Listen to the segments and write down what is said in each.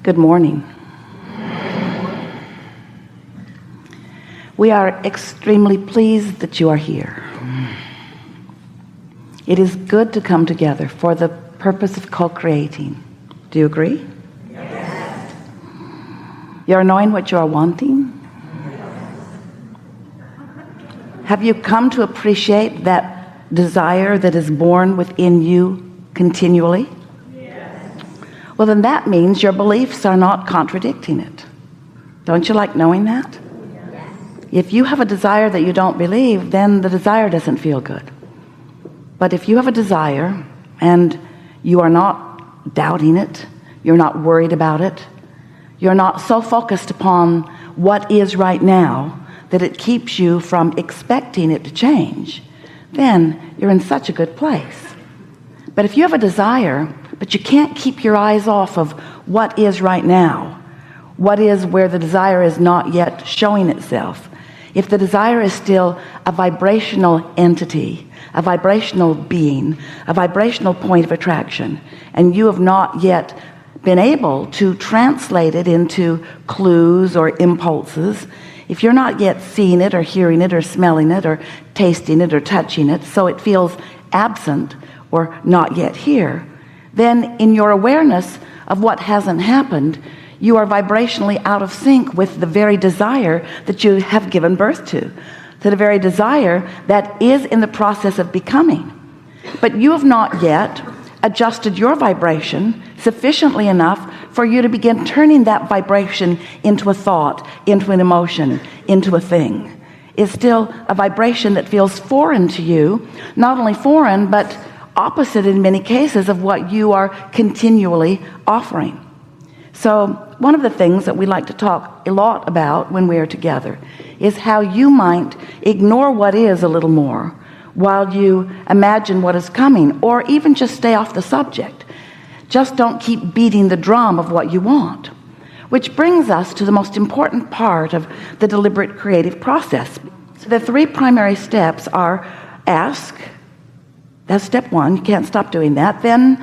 Good morning. We are extremely pleased that you are here. It is good to come together for the purpose of co-creating. Do you agree? Yes. You are knowing what you are wanting? Have you come to appreciate that desire that is born within you continually? Well, then that means your beliefs are not contradicting it. Don't you like knowing that? Yes. If you have a desire that you don't believe, then the desire doesn't feel good. But if you have a desire and you are not doubting it, you're not worried about it, you're not so focused upon what is right now that it keeps you from expecting it to change, then you're in such a good place. But if you have a desire, but you can't keep your eyes off of what is right now, what is where the desire is not yet showing itself, if the desire is still a vibrational entity, a vibrational being, a vibrational point of attraction, and you have not yet been able to translate it into clues or impulses, if you're not yet seeing it or hearing it or smelling it or tasting it or touching it, so it feels absent or not yet here, then in your awareness of what hasn't happened, you are vibrationally out of sync with the very desire that you have given birth to the very desire that is in the process of becoming. But you have not yet adjusted your vibration sufficiently enough for you to begin turning that vibration into a thought, into an emotion, into a thing. It's still a vibration that feels foreign to you, not only foreign, but opposite in many cases of what you are continually offering. So one of the things that we like to talk a lot about when we are together is how you might ignore what is a little more while you imagine what is coming, or even just stay off the subject. Just don't keep beating the drum of what you want. Which brings us to the most important part of the deliberate creative process. So the three primary steps are ask. That's step one. You can't stop doing that. Then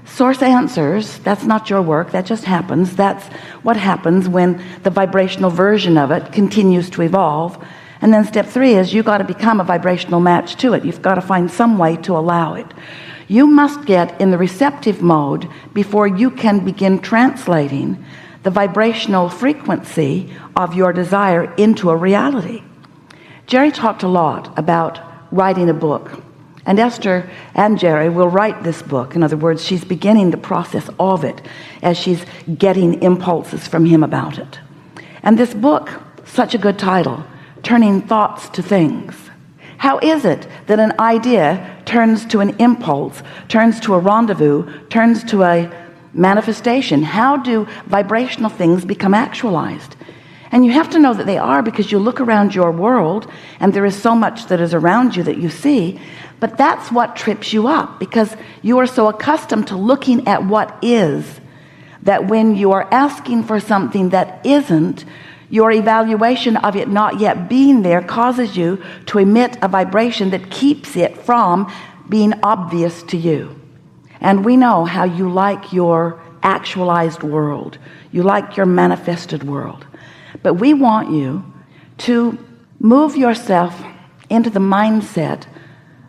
source answers. That's not your work. That just happens. That's what happens when the vibrational version of it continues to evolve. And then step three is you got to become a vibrational match to it. You've got to find some way to allow it. You must get in the receptive mode before you can begin translating the vibrational frequency of your desire into a reality. Jerry talked a lot about writing a book. And Esther and Jerry will write this book. In other words, she's beginning the process of it as she's getting impulses from him about it. And this book, such a good title, Turning Thoughts to Things. How is it that an idea turns to an impulse, turns to a rendezvous, turns to a manifestation? How do vibrational things become actualized? And you have to know that they are, because you look around your world and there is so much that is around you that you see. But that's what trips you up, because you are so accustomed to looking at what is, that when you are asking for something that isn't, your evaluation of it not yet being there causes you to emit a vibration that keeps it from being obvious to you. And we know how you like your actualized world. You like your manifested world. But we want you to move yourself into the mindset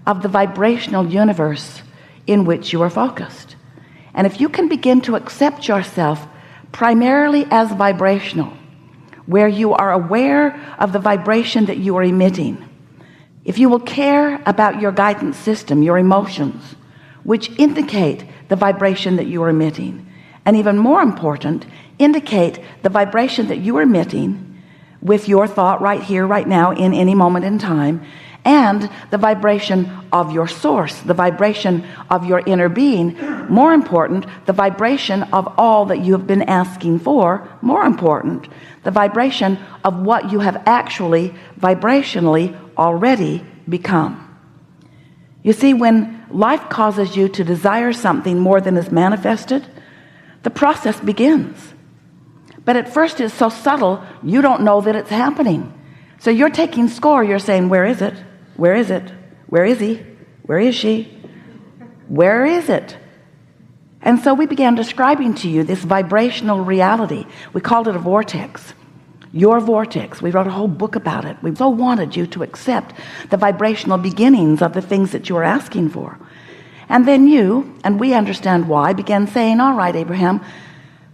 of the vibrational universe in which you are focused. And if you can begin to accept yourself primarily as vibrational, where you are aware of the vibration that you are emitting, if you will care about your guidance system, your emotions, which indicate the vibration that you are emitting, and even more important, indicate the vibration that you are emitting with your thought right here, right now, in any moment in time, and the vibration of your source, the vibration of your inner being. More important, the vibration of all that you have been asking for. More important, the vibration of what you have actually vibrationally already become. You see, when life causes you to desire something more than is manifested, the process begins. But at first it's so subtle, you don't know that it's happening. So you're taking score. You're saying, where is it? Where is it? Where is he? Where is she? Where is it? And so we began describing to you this vibrational reality. We called it a vortex. Your vortex. We wrote a whole book about it. We so wanted you to accept the vibrational beginnings of the things that you were asking for. And then you, and we understand why, began saying, all right, Abraham,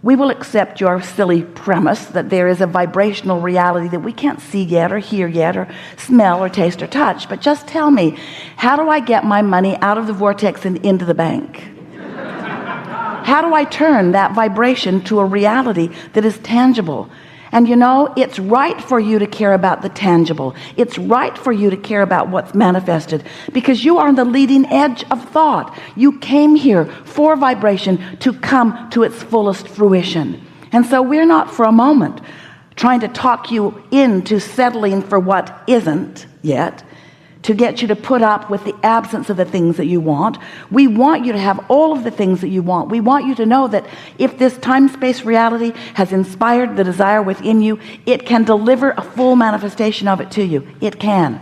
we will accept your silly premise that there is a vibrational reality that we can't see yet or hear yet or smell or taste or touch. But just tell me, how do I get my money out of the vortex and into the bank? How do I turn that vibration to a reality that is tangible? And you know, it's right for you to care about the tangible. It's right for you to care about what's manifested, because you are on the leading edge of thought. You came here for vibration to come to its fullest fruition. And so we're not for a moment trying to talk you into settling for what isn't yet, to get you to put up with the absence of the things that you want. We want you to have all of the things that you want. We want you to know that if this time-space reality has inspired the desire within you, it can deliver a full manifestation of it to you. It can.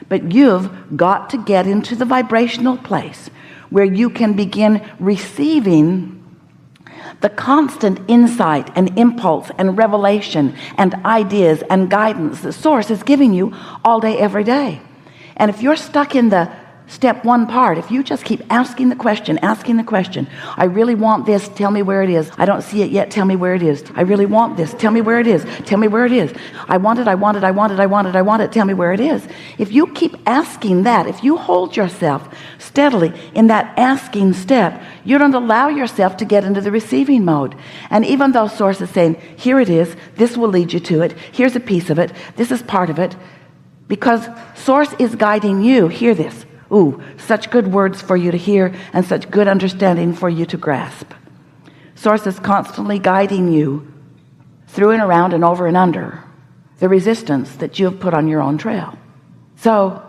But you've got to get into the vibrational place where you can begin receiving the constant insight and impulse and revelation and ideas and guidance the source is giving you all day, every day. And if you're stuck in the step one part, if you just keep asking the question, I really want this, tell me where it is. I don't see it yet, tell me where it is. I really want this, tell me where it is. Tell me where it is. I want it, tell me where it is. If you keep asking that, if you hold yourself steadily in that asking step, you don't allow yourself to get into the receiving mode. And even though Source is saying, here it is, this will lead you to it, here's a piece of it, this is part of it, because Source is guiding you. Hear this. Ooh, such good words for you to hear and such good understanding for you to grasp. Source is constantly guiding you through and around and over and under the resistance that you have put on your own trail. So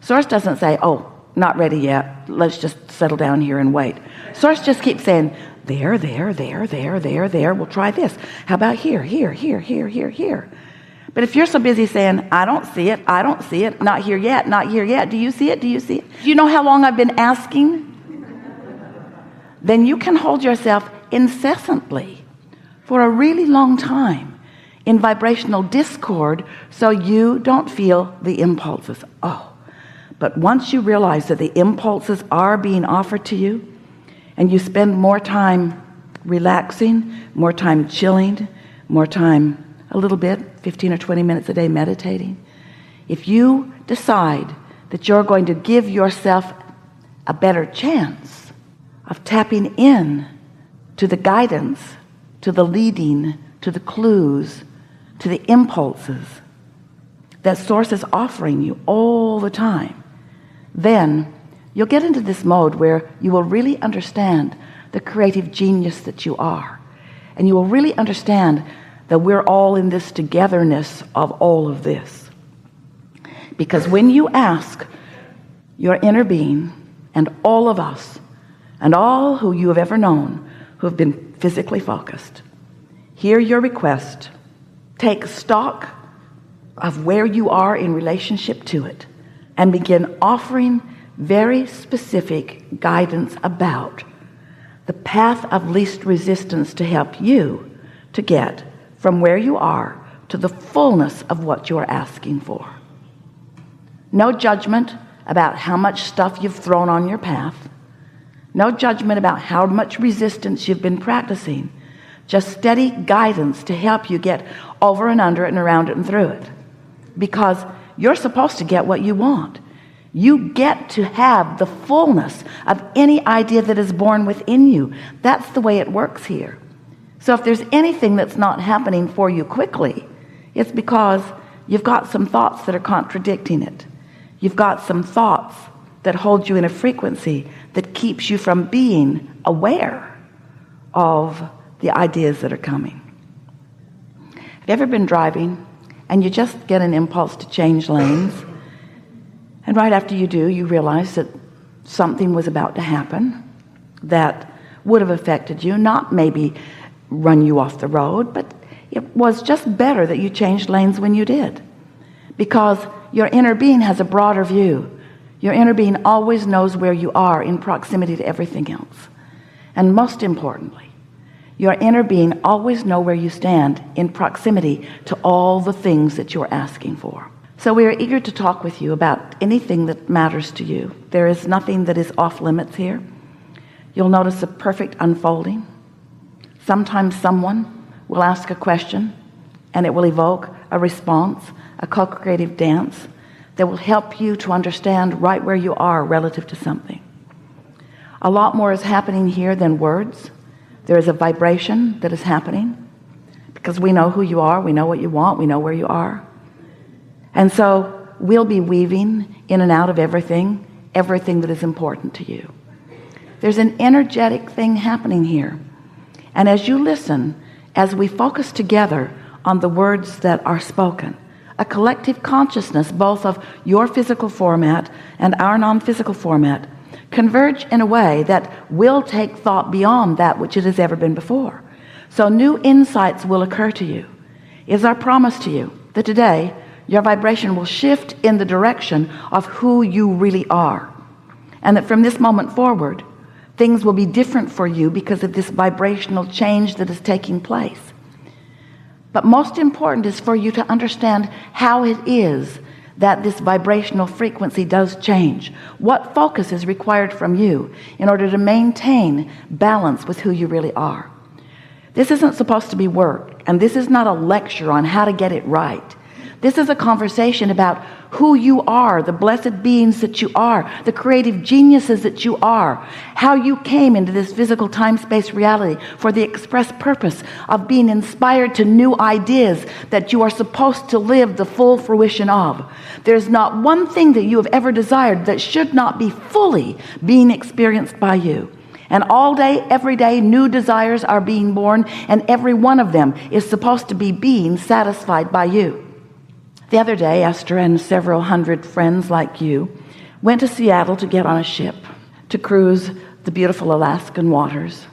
Source doesn't say, oh, not ready yet, let's just settle down here and wait. Source just keeps saying, there, we'll try this. How about here. But if you're so busy saying, I don't see it, not here yet, do you see it? Do you know how long I've been asking? Then you can hold yourself incessantly for a really long time in vibrational discord, so you don't feel the impulses. But once you realize that the impulses are being offered to you, and you spend more time relaxing, more time chilling, more time a little bit, 15 or 20 minutes a day meditating. If you decide that you're going to give yourself a better chance of tapping in to the guidance, to the leading, to the clues, to the impulses that Source is offering you all the time, then you'll get into this mode where you will really understand the creative genius that you are. And you will really understand that we're all in this togetherness of all of this. Because when you ask your inner being and all of us and all who you have ever known who have been physically focused, hear your request, take stock of where you are in relationship to it, and begin offering very specific guidance about the path of least resistance to help you to get from where you are to the fullness of what you're asking for. No judgment about how much stuff you've thrown on your path. No judgment about how much resistance you've been practicing. Just steady guidance to help you get over and under it and around it and through it. Because you're supposed to get what you want. You get to have the fullness of any idea that is born within you. That's the way it works here. So if there's anything that's not happening for you quickly, it's because you've got some thoughts that are contradicting it. You've got some thoughts that hold you in a frequency that keeps you from being aware of the ideas that are coming. Have you ever been driving and you just get an impulse to change lanes, and right after you do, you realize that something was about to happen that would have affected you, not maybe run you off the road, but it was just better that you changed lanes when you did, because your inner being has a broader view. Your inner being always knows where you are in proximity to everything else. And most importantly, your inner being always know where you stand in proximity to all the things that you're asking for. So we are eager to talk with you about anything that matters to you. There is nothing that is off limits here. You'll notice a perfect unfolding. Sometimes someone will ask a question and it will evoke a response, a co-creative dance that will help you to understand right where you are relative to something. A lot more is happening here than words. There is a vibration that is happening because we know who you are, we know what you want, we know where you are. And so we'll be weaving in and out of everything that is important to you. There's an energetic thing happening here. And as you listen, as we focus together on the words that are spoken, a collective consciousness, both of your physical format and our non-physical format, converge in a way that will take thought beyond that which it has ever been before. So new insights will occur to you. It is our promise to you that today your vibration will shift in the direction of who you really are, and that from this moment forward things will be different for you because of this vibrational change that is taking place. But most important is for you to understand how it is that this vibrational frequency does change. What focus is required from you in order to maintain balance with who you really are. This isn't supposed to be work, and this is not a lecture on how to get it right. This is a conversation about who you are, the blessed beings that you are, the creative geniuses that you are, how you came into this physical time-space reality for the express purpose of being inspired to new ideas that you are supposed to live the full fruition of. There's not one thing that you have ever desired that should not be fully being experienced by you. And all day, every day, new desires are being born, and every one of them is supposed to be being satisfied by you. The other day, Esther and several hundred friends like you went to Seattle to get on a ship to cruise the beautiful Alaskan waters.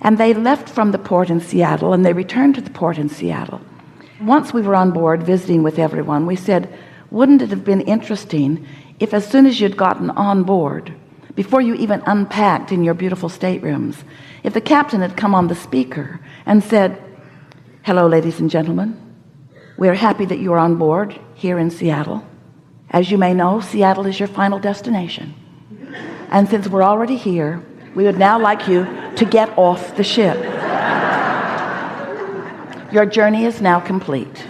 And they left from the port in Seattle and they returned to the port in Seattle. Once we were on board visiting with everyone, we said, wouldn't it have been interesting if as soon as you'd gotten on board, before you even unpacked in your beautiful staterooms, if the captain had come on the speaker and said, hello, ladies and gentlemen. We are happy that you are on board here in Seattle. As you may know, Seattle is your final destination. And since we're already here, we would now like you to get off the ship. Your journey is now complete.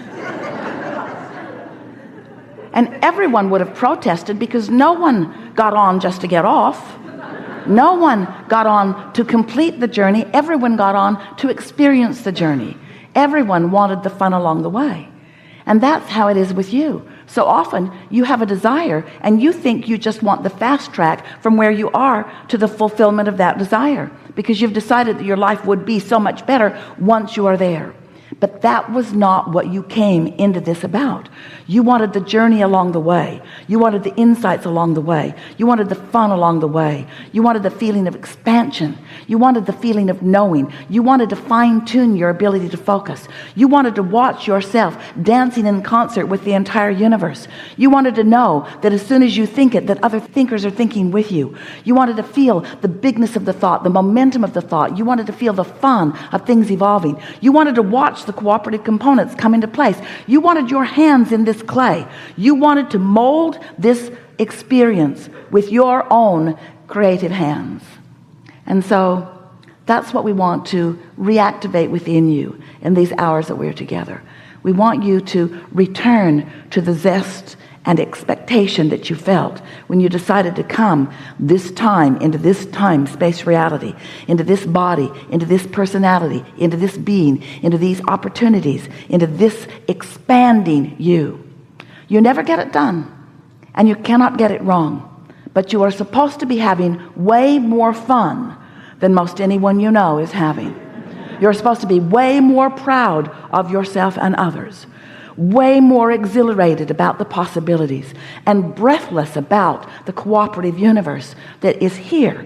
And everyone would have protested because no one got on just to get off. No one got on to complete the journey. Everyone got on to experience the journey. Everyone wanted the fun along the way. And that's how it is with you. So often you have a desire and you think you just want the fast track from where you are to the fulfillment of that desire, because you've decided that your life would be so much better once you are there. But that was not what you came into this about. You wanted the journey along the way. You wanted the insights along the way. You wanted the fun along the way. You wanted the feeling of expansion. You wanted the feeling of knowing. You wanted to fine-tune your ability to focus. You wanted to watch yourself dancing in concert with the entire universe. You wanted to know that as soon as you think it, that other thinkers are thinking with you. You wanted to feel the bigness of the thought, the momentum of the thought. You wanted to feel the fun of things evolving. You wanted to watch the cooperative components come into place. You wanted your hands in this clay. You wanted to mold this experience with your own creative hands. And so that's what we want to reactivate within you in these hours that we're together. We want you to return to the zest and expectation that you felt when you decided to come this time into this time-space reality, into this body, into this personality, into this being, into these opportunities, into this expanding you. You never get it done, and you cannot get it wrong, but you are supposed to be having way more fun than most anyone you know is having. You're supposed to be way more proud of yourself and others, way more exhilarated about the possibilities, and breathless about the cooperative universe that is here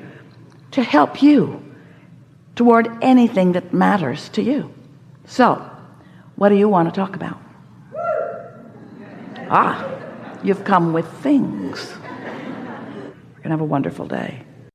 to help you toward anything that matters to you. So, what do you want to talk about? You've come with things. We're going to have a wonderful day.